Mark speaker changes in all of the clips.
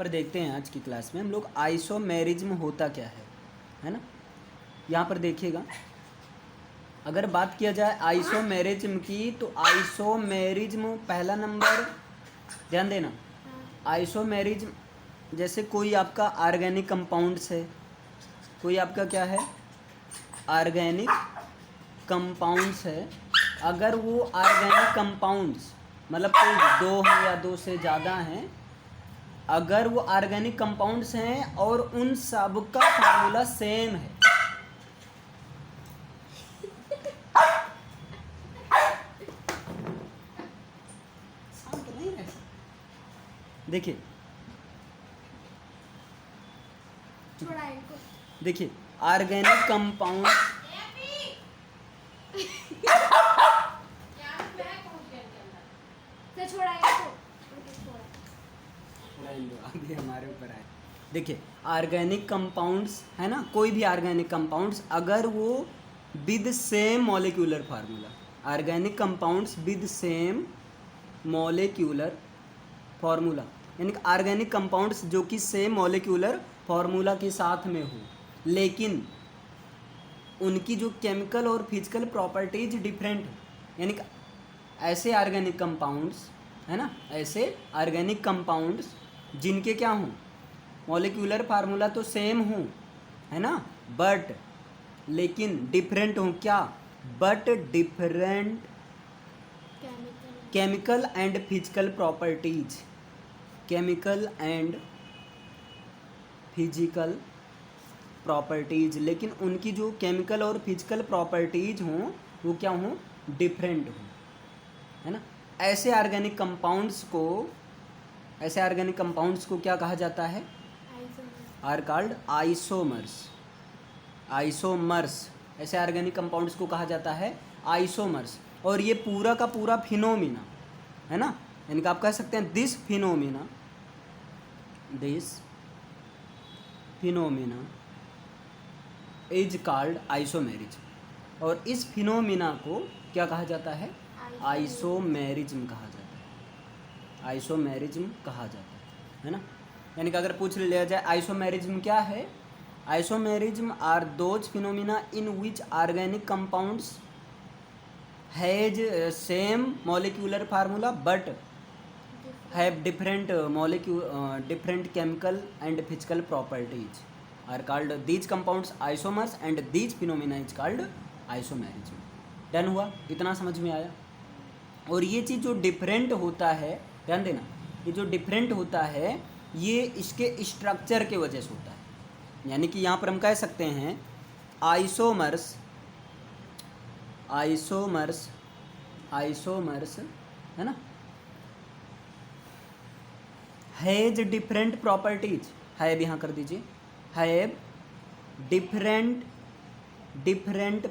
Speaker 1: पर देखते हैं आज की क्लास में हम लोग आइसोमेरिज्म होता क्या है ना। यहाँ पर देखिएगा, अगर बात किया जाए आइसोमेरिज्म की तो आइसोमेरिज्म पहला नंबर, ध्यान देना, आइसोमेरिज्म जैसे कोई आपका ऑर्गेनिक कंपाउंड्स है, कोई आपका क्या है ऑर्गेनिक कंपाउंड्स है। अगर वो ऑर्गेनिक कंपाउंड्स मतलब कोई दो हैं या दो से ज़्यादा हैं, अगर वो ऑर्गेनिक कंपाउंड्स हैं और उन सब का फार्मूला सेम है, देखिए देखिए ऑर्गेनिक कंपाउंड हमारे ऊपर आए। देखिए ऑर्गेनिक कंपाउंड्स है ना, कोई भी ऑर्गेनिक कंपाउंड्स अगर वो with same molecular formula, organic compounds with same molecular formula, यानी कि ऑर्गेनिक कंपाउंड्स जो कि सेम मॉलिक्यूलर फार्मूला के साथ में हो, लेकिन उनकी जो केमिकल और फिजिकल प्रॉपर्टीज डिफरेंट हो, यानी कि ऐसे ऑर्गेनिक कंपाउंड्स है ना, ऐसे ऑर्गेनिक कंपाउंड्स जिनके क्या हों मॉलिक्यूलर फार्मूला तो सेम हो है ना, बट लेकिन डिफरेंट हो, क्या, but different chemical and physical properties, chemical and physical properties, लेकिन उनकी जो केमिकल और फिजिकल प्रॉपर्टीज हों वो क्या हों, डिफरेंट हों, है ना। ऐसे ऑर्गेनिक कंपाउंड्स को क्या कहा जाता है, आर कॉल्ड आइसोमर्स। आइसोमर्स, ऐसे ऑर्गेनिक कंपाउंड्स को कहा जाता है आइसोमर्स। और ये पूरा का पूरा फिनोमिना है ना, यानी कि आप कह सकते हैं this phenomena is called isomerism. और इस फिनोमिना को क्या कहा जाता है, आइसोमेरिज्म कहा जाता है, आइसोमेरिज्म कहा जाता है ना। यानी कि अगर पूछ लिया जाए आइसोमेरिज्म क्या है, isomerism are those phenomena in which organic compounds has same molecular formula but have different chemical and physical properties are called these compounds isomers and these phenomena is called isomerism। Done हुआ, इतना समझ में आया। और ये चीज़ जो different होता है, ध्यान देना, ये जो डिफरेंट होता है ये इसके स्ट्रक्चर के वजह से होता है। यानी कि यहाँ पर हम कह सकते हैं आइसोमर्स है ना, हैज डिफरेंट प्रॉपर्टीज, हैव यहाँ कर दीजिए, हैव डिफरेंट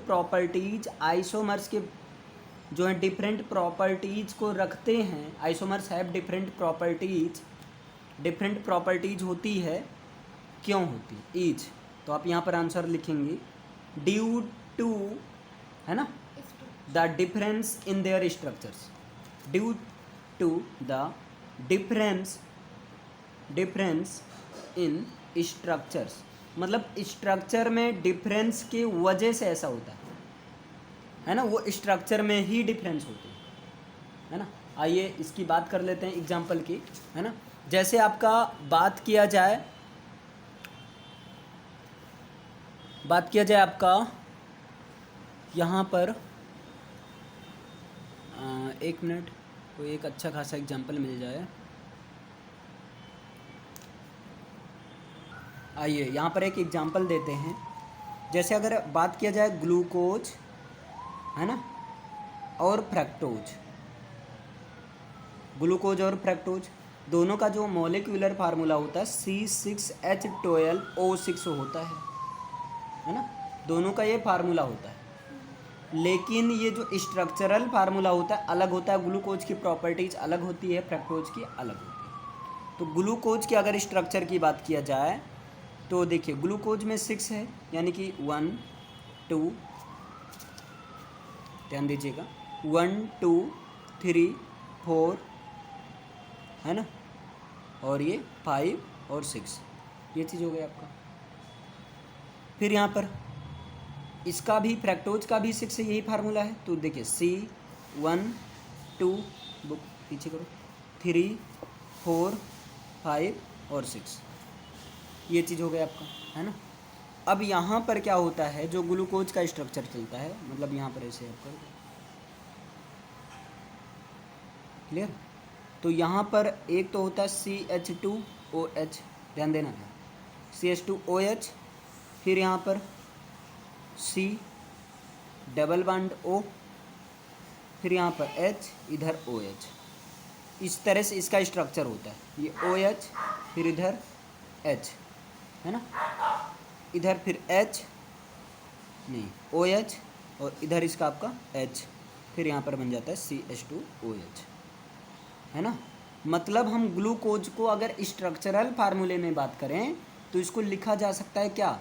Speaker 1: प्रॉपर्टीज। आइसोमर्स के जो है डिफरेंट प्रॉपर्टीज को रखते हैं, आइसोमर्स हैव डिफरेंट प्रॉपर्टीज होती है, क्यों होती है, ईच, तो आप यहाँ पर आंसर लिखेंगे ड्यू टू, है ना, the difference in their structures, due to the difference in structures, मतलब स्ट्रक्चर में डिफरेंस की वजह से ऐसा होता है ना, वो स्ट्रक्चर में ही डिफरेंस होते है ना। आइए इसकी बात कर लेते हैं एग्जांपल की, है ना। जैसे आपका बात किया जाए आपका यहाँ पर एक मिनट, कोई एक अच्छा खासा एग्जांपल मिल जाए। आइए यहाँ पर एक एग्जांपल देते हैं। जैसे अगर बात किया जाए ग्लूकोज है ना और फ्रक्टोज, ग्लूकोज और फ्रक्टोज दोनों का जो मॉलिक्यूलर फार्मूला होता है C6H12O6 होता है ना, दोनों का ये फार्मूला होता है, लेकिन ये जो स्ट्रक्चरल फार्मूला होता है अलग होता है, ग्लूकोज की प्रॉपर्टीज अलग होती है, फ्रक्टोज की अलग होती है। तो ग्लूकोज के अगर स्ट्रक्चर की बात किया जाए तो देखिए ग्लूकोज में 6 है, यानी कि 1 2, ध्यान दीजिएगा 1 2 3 4 है ना, और ये 5 और 6, ये चीज़ हो गई आपका। फिर यहाँ पर इसका भी फ्रैक्टोज का भी 6 से यही फार्मूला है, तो देखिए C1 2 बुक पीछे करो 3 4 5 और 6, ये चीज़ हो गया आपका, है ना। अब यहाँ पर क्या होता है, जो ग्लूकोज का स्ट्रक्चर चलता है, मतलब यहाँ पर ऐसे आपका क्लियर। तो यहाँ पर एक तो होता है CH2OH, ध्यान देना है, CH2OH, फिर यहाँ पर C डबल बॉन्ड O, फिर यहाँ पर H, इधर OH, इस तरह से इसका स्ट्रक्चर होता है। ये OH, फिर इधर H, है ना, इधर फिर H नहीं OH, और इधर इसका आपका H, फिर यहाँ पर बन जाता है CH2OH, है ना। मतलब हम ग्लूकोज को अगर स्ट्रक्चरल फार्मूले में बात करें तो इसको लिखा जा सकता है क्या,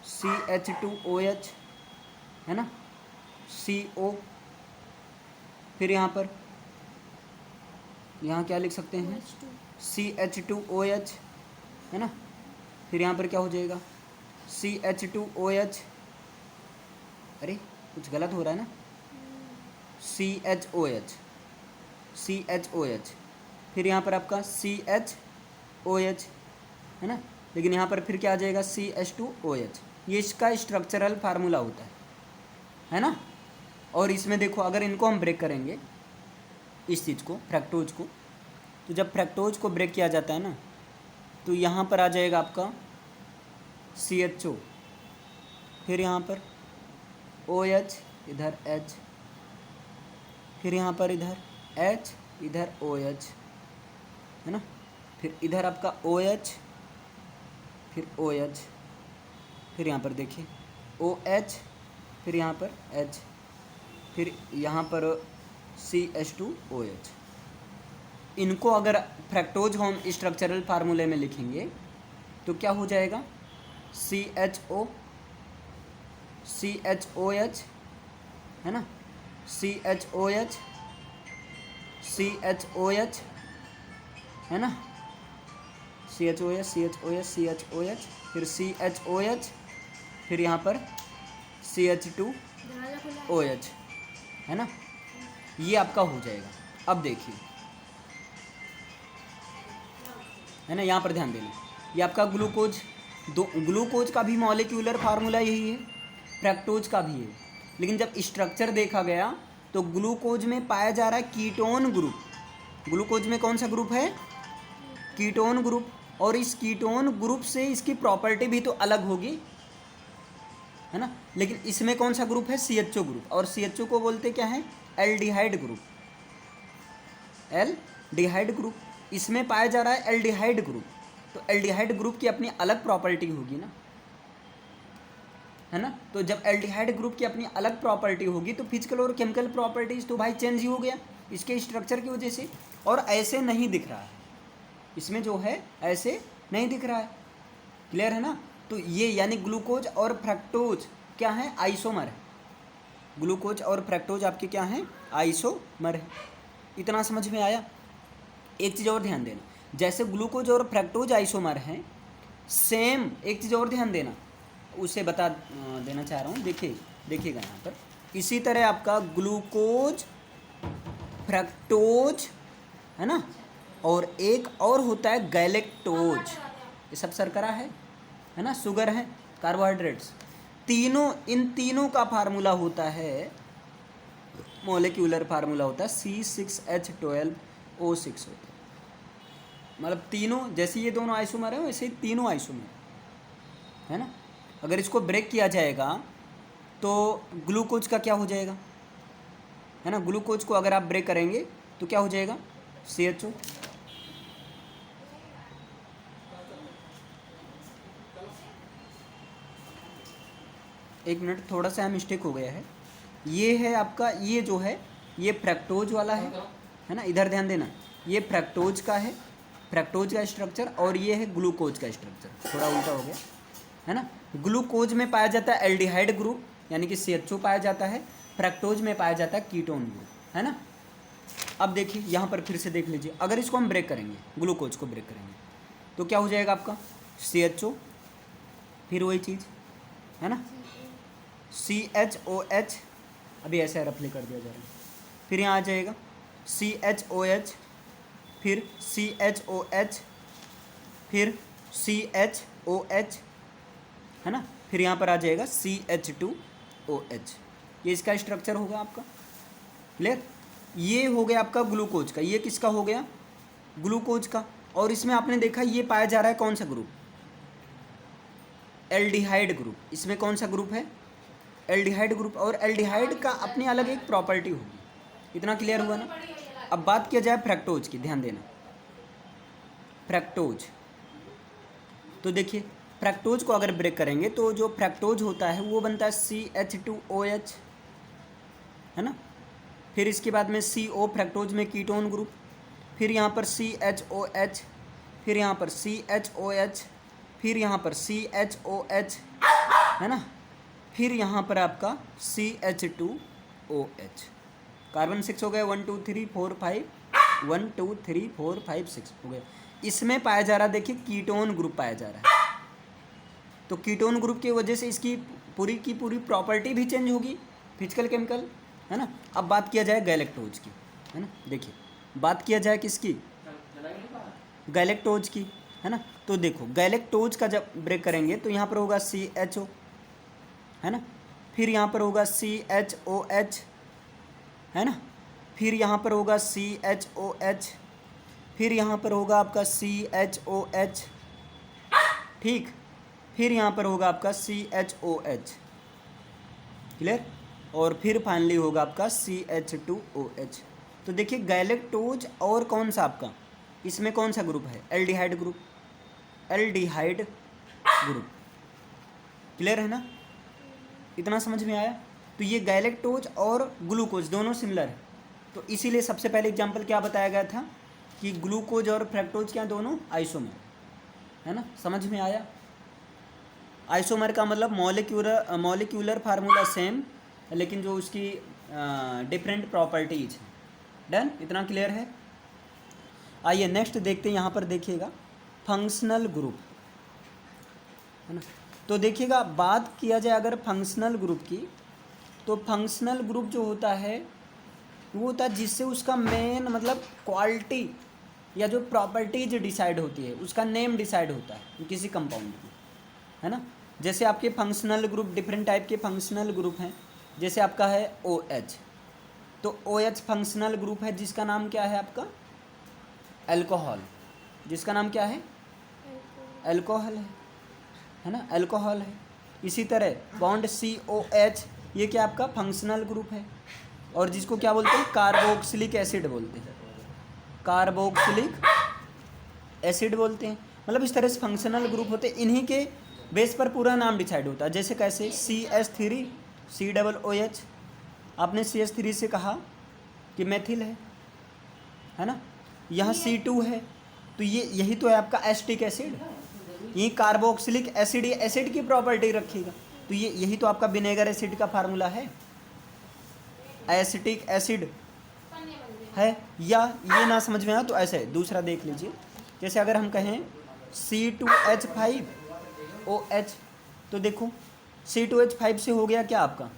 Speaker 1: CH2OH, है ना, CO, फिर यहाँ पर यहाँ क्या लिख सकते हैं, CH2OH, है ना, फिर यहाँ पर क्या हो जाएगा CH2OH, अरे कुछ गलत हो रहा है ना, CHOH, फिर यहाँ पर आपका CHOH, है ना, लेकिन यहाँ पर फिर क्या आ जाएगा CH2OH, ये इसका स्ट्रक्चरल फार्मूला होता है ना। और इसमें देखो अगर इनको हम ब्रेक करेंगे, इस चीज़ को फ्रैक्टोज को, तो जब फ्रैक्टोज को ब्रेक किया जाता है ना, तो यहाँ पर आ जाएगा आपका CHO, फिर यहाँ पर OH, इधर H, फिर यहाँ पर इधर H, इधर OH, है ना, फिर इधर आपका OH, फिर OH, फिर यहाँ पर देखिए OH, फिर यहाँ पर H, फिर यहाँ पर CH2OH। इनको अगर फ्रैक्टोज हम स्ट्रक्चरल फार्मूले में लिखेंगे तो क्या हो जाएगा, CHOH, है ना, CHOH, है ना, CHOH, फिर CHOH, फिर यहाँ पर CH2OH, है ना, ये आपका हो जाएगा। अब देखिए, है ना, यहाँ पर ध्यान देना, ये आपका ग्लूकोज, ग्लूकोज का भी मॉलिक्यूलर फार्मूला यही है, फ्रैक्टोज का भी है, लेकिन जब स्ट्रक्चर देखा गया तो ग्लूकोज में पाया जा रहा है कीटोन ग्रुप। ग्लूकोज में कौन सा ग्रुप है, कीटोन ग्रुप, और इस कीटोन ग्रुप से इसकी प्रॉपर्टी भी तो अलग होगी, है ना। लेकिन इसमें कौन सा ग्रुप है, CHO ग्रुप, और CHO को बोलते क्या है, एल्डिहाइड ग्रुप, एल्डिहाइड ग्रुप, इसमें पाया जा रहा है एल्डिहाइड ग्रुप, तो एल्डिहाइड ग्रुप की अपनी अलग प्रॉपर्टी होगी ना, है ना। तो जब एल्डिहाइड ग्रुप की अपनी अलग प्रॉपर्टी होगी तो फिजिकल और केमिकल प्रॉपर्टीज तो भाई चेंज ही हो गया इसके स्ट्रक्चर की वजह से, और ऐसे नहीं दिख रहा है, इसमें जो है ऐसे नहीं दिख रहा है, क्लियर है ना। तो ये यानी ग्लूकोज और फ्रैक्टोज क्या है, आइसोमर है, ग्लूकोज और फ्रैक्टोज आपके क्या हैं, आइसोमर है। इतना समझ में आया। एक चीज़ और ध्यान देना, जैसे ग्लूकोज और फ्रैक्टोज आइसोमर हैं, सेम एक चीज़ और ध्यान देना, उसे बता देना चाह रहा हूँ, देखिएगा यहाँ पर, इसी तरह आपका ग्लूकोज, फ्रैक्टोज, है ना, और एक और होता है गैलेक्टोज, ये सब शर्करा है ना, शुगर है, कार्बोहाइड्रेट्स, तीनों, इन तीनों का फार्मूला होता है, मॉलिक्यूलर फार्मूला होता है C6H12O6 होता है। मतलब तीनों, जैसे ये दोनों आइसोमर है वैसे ही तीनों आइसोमर, है ना। अगर इसको ब्रेक किया जाएगा तो ग्लूकोज का क्या हो जाएगा, है ना, ग्लूकोज को अगर आप ब्रेक करेंगे तो क्या हो जाएगा, CHO, एक मिनट, थोड़ा सा मिस्टेक हो गया है, ये है आपका, ये जो है ये फ्रैक्टोज वाला है ना, इधर ध्यान देना, ये फ्रैक्टोज का है, फ्रैक्टोज का स्ट्रक्चर, और ये है ग्लूकोज का स्ट्रक्चर, थोड़ा उल्टा हो गया, है ना। ग्लूकोज में पाया जाता है एल्डिहाइड ग्रुप यानी कि CHO पाया जाता है, फ्रैक्टोज में पाया जाता है कीटोन ग्रुप, है ना। अब देखिए यहाँ पर फिर से देख लीजिए, अगर इसको हम ब्रेक करेंगे, ग्लूकोज को ब्रेक करेंगे तो क्या हो जाएगा आपका CHO, फिर वही चीज़ है ना CHOH, अभी ऐसे रफली कर दिया जा रहा है, फिर यहाँ आ जाएगा CHOH, फिर CHOH, फिर CHOH, है ना, फिर यहाँ पर आ जाएगा CH2OH। ये इसका स्ट्रक्चर होगा आपका। क्लियर? ये हो गया आपका ग्लूकोज का। ये किसका हो गया? ग्लूकोज का। और इसमें आपने देखा ये पाया जा रहा है कौन सा ग्रुप? Aldehyde group. इसमें कौन सा ग्रुप है? Aldehyde group. और एल्डिहाइड का अपनी अलग एक प्रॉपर्टी होगी। इतना क्लियर हुआ ना? अब बात किया जाए फ्रक्टोज की, ध्यान देना। फ्रक्टोज, तो देखिए फ्रक्टोज को अगर ब्रेक करेंगे तो जो फ्रक्टोज होता है वो बनता है CH2OH, है ना। फिर इसके बाद में CO, फ्रक्टोज में कीटोन ग्रुप, फिर यहाँ पर CHOH, फिर यहाँ पर CHOH, फिर यहाँ पर CHOH, है ना, फिर यहाँ पर आपका CH2OH। कार्बन 6 हो गए, 1 2 3 4 5, 1 2 3 4 5 6 हो गए। इसमें पाया जा रहा, देखिए कीटोन ग्रुप पाया जा रहा है। तो कीटोन ग्रुप की वजह से इसकी पूरी की पूरी प्रॉपर्टी भी चेंज होगी, फिजिकल केमिकल, है ना। अब बात किया जाए गैलेक्टोज की, है ना। देखिए बात किया जाए किसकी? गैलेक्टोज की, है ना। तो देखो गैलेक्टोज का जब ब्रेक करेंगे तो यहाँ पर होगा CHO, है ना, फिर यहाँ पर होगा CHOH, है ना, फिर यहाँ पर होगा CHOH, फिर यहाँ पर होगा आपका CHOH, ठीक, फिर यहाँ पर होगा आपका CHOH, क्लियर, और फिर फाइनली होगा आपका CH2OH। तो देखिए गैलेक्टोज और कौन सा आपका, इसमें कौन सा ग्रुप है? Aldehyde group, aldehyde group, clear है ना। इतना समझ में आया? तो ये गैलेक्टोज और ग्लूकोज दोनों सिमिलर है। तो इसीलिए सबसे पहले एग्जांपल क्या बताया गया था कि ग्लूकोज और फ्रक्टोज क्या दोनों आइसोमर, है ना। समझ में आया? आइसोमर का मतलब मॉलिक्यूलर फार्मूला सेम, लेकिन जो उसकी डिफरेंट प्रॉपर्टीज हैं। डन? इतना क्लियर है? आइए नेक्स्ट देखते हैं। यहाँ पर देखिएगा फंक्शनल ग्रुप, है ना। तो देखिएगा बात किया जाए अगर फंक्शनल ग्रुप की, तो फंक्शनल ग्रुप जो होता है वो होता है जिससे उसका मेन मतलब क्वालिटी या जो प्रॉपर्टीज डिसाइड होती है, उसका नेम डिसाइड होता है किसी कंपाउंड में, है ना। जैसे आपके फंक्शनल ग्रुप, डिफरेंट टाइप के फंक्शनल ग्रुप हैं। जैसे आपका है OH, तो OH फंक्शनल ग्रुप है जिसका नाम क्या है आपका? अल्कोहल। जिसका नाम क्या है? अल्कोहल है ना, अल्कोहल है। इसी तरह बॉन्ड COH, ये क्या आपका फंक्शनल ग्रुप है, और जिसको क्या बोलते हैं? कार्बोक्सिलिक एसिड बोलते हैं, कार्बोक्सिलिक एसिड बोलते हैं। मतलब इस तरह से फंक्शनल ग्रुप होते हैं, इन्हीं के बेस पर पूरा नाम डिसाइड होता है। जैसे कैसे? CH3 COOH, आपने CH3 से कहा कि मेथिल है ना। यहाँ C2 है, तो ये यही तो है आपका एसिटिक एसिड। यही कार्बोक्सिलिक एसिड, ये एसिड की प्रॉपर्टी रखेगा, तो ये यही तो आपका विनेगर एसिड का फार्मूला है, एसिटिक एसिड है। या ये ना समझ में आया तो ऐसे दूसरा देख लीजिए। जैसे अगर हम कहें C2H5OH, तो देखो C2H5 से हो गया क्या आपका?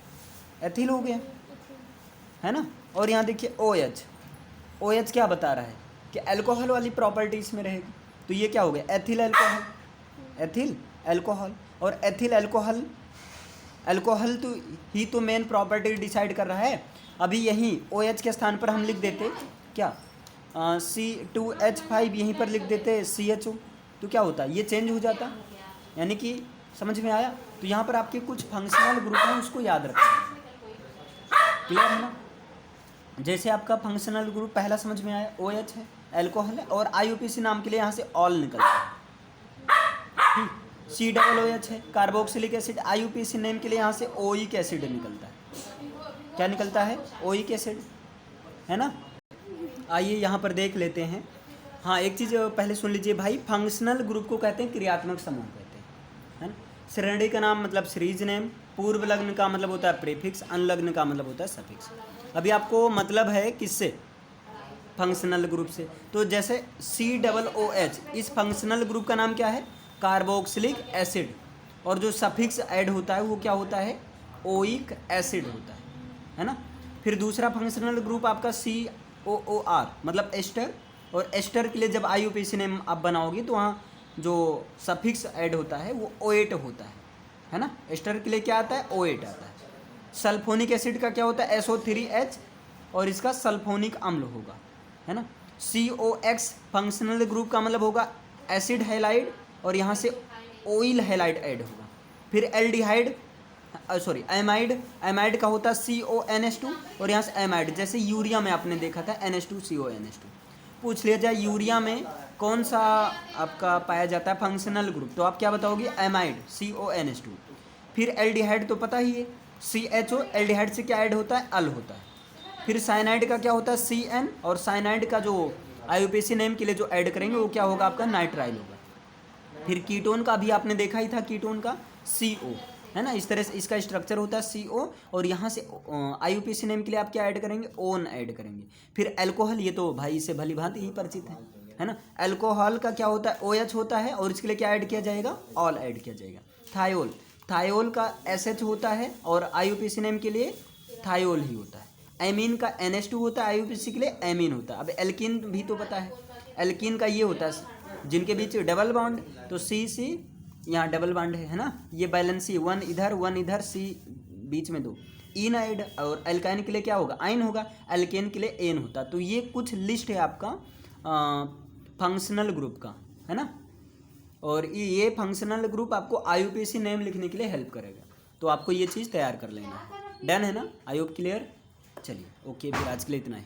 Speaker 1: एथिल हो गया, है ना। और यहाँ देखिए OH क्या बता रहा है कि अल्कोहल वाली प्रॉपर्टी इसमें रहेगी, तो ये क्या हो गया? Ethyl alcohol, ethyl alcohol. और एथिल अल्कोहल, अल्कोहल तो ही तो मेन प्रॉपर्टी डिसाइड कर रहा है। अभी यहीं OH के स्थान पर हम लिख देते क्या? C2H5, यहीं पर लिख देते CHO, तो क्या होता? ये चेंज हो जाता, यानी कि समझ में आया? तो यहाँ पर आपके कुछ फंक्शनल ग्रुप हैं, उसको याद रखना, क्लियर है ना। जैसे आपका फंक्शनल ग्रुप पहला समझ में आया, OH है, अल्कोहल है, और IUPAC नाम के लिए यहाँ से ऑल निकलता है, ठीक। COOH है, कार्बोक्सिलिक एसिड, IUPAC नेम के लिए यहाँ से ओइक एसिड निकलता है। क्या निकलता है? ओइक एसिड, है ना। आइए यहाँ पर देख लेते हैं। हाँ, एक चीज़ पहले सुन लीजिए भाई, फंक्शनल ग्रुप को कहते हैं क्रियात्मक समूह कहते हैं, है ना। श्रेणी का नाम मतलब सीरीज नेम, पूर्व लग्न का मतलब होता है प्रीफिक्स, अनलग्न का मतलब होता है सफिक्स। अभी आपको मतलब है किससे? फंक्शनल ग्रुप से। तो जैसे COOH, इस फंक्शनल ग्रुप का नाम क्या है? Carboxylic acid. और जो सफिक्स ऐड होता है वो क्या होता है? ओइक एसिड होता है ना। फिर दूसरा फंक्शनल ग्रुप आपका COOR मतलब एस्टर। और एस्टर के लिए जब IUPAC नेम आप बनाओगे तो वहाँ जो सफिक्स ऐड होता है वो OAT होता है ना। एस्टर के लिए क्या आता है? OAT आता है। सल्फोनिक एसिड का क्या होता है? SO3H और इसका सल्फोनिक अम्ल होगा, है ना। COX फंक्शनल ग्रुप का मतलब होगा एसिड हैलाइड और यहाँ से ऑयल हैलाइड ऐड होगा। फिर एल्डिहाइड एमाइड का होता है CONH2 और यहाँ से एमाइड, जैसे यूरिया में आपने देखा था NH2CONH2। पूछ लिया जाए यूरिया में कौन सा आपका पाया जाता है फंक्शनल ग्रुप, तो आप क्या बताओगे? Amide CONH2। फिर एल्डिहाइड तो पता ही है CHO, एल्डिहाइड से क्या ऐड होता है? अल होता है। फिर साइनाइड का क्या होता है? CN और साइनाइड का जो IUPAC नेम के लिए जो ऐड करेंगे वो क्या होगा? आपका नाइट्राइल होगा। फिर कीटोन का भी आपने देखा ही था, कीटोन का CO, है ना। इस तरह से इसका स्ट्रक्चर होता है CO और यहाँ से IUPAC नेम के लिए आप क्या ऐड करेंगे? ओन ऐड करेंगे। फिर अल्कोहल, ये तो भाई इससे भली भांति ही परिचित है ना। अल्कोहल का क्या होता है? OH होता है और इसके लिए क्या ऐड किया जाएगा? ऑल ऐड किया जाएगा। थायोल का SH होता है और IUPAC नेम के लिए थायोल ही होता है। एमीन का NH2 होता है, IUPAC के लिए एमीन होता है। अब एल्कीन भी तो पता है, एल्कीन का ये होता है जिनके बीच डबल बॉन्ड, तो C यहाँ डबल बॉन्ड है ना, ये बैलेंसी, वन इधर C बीच में 2 इनाइड। और एल्काइन के लिए क्या होगा? आइन होगा। एल्केन के लिए एन होता। तो ये कुछ लिस्ट है आपका फंक्शनल ग्रुप का, है ना। और ये फंक्शनल ग्रुप आपको IUPAC नेम लिखने के लिए हेल्प करेगा, तो आपको ये चीज़ तैयार कर लेना है। डन है ना? I hope clear. चलिए ओके, फिर आज के लिए इतना ही।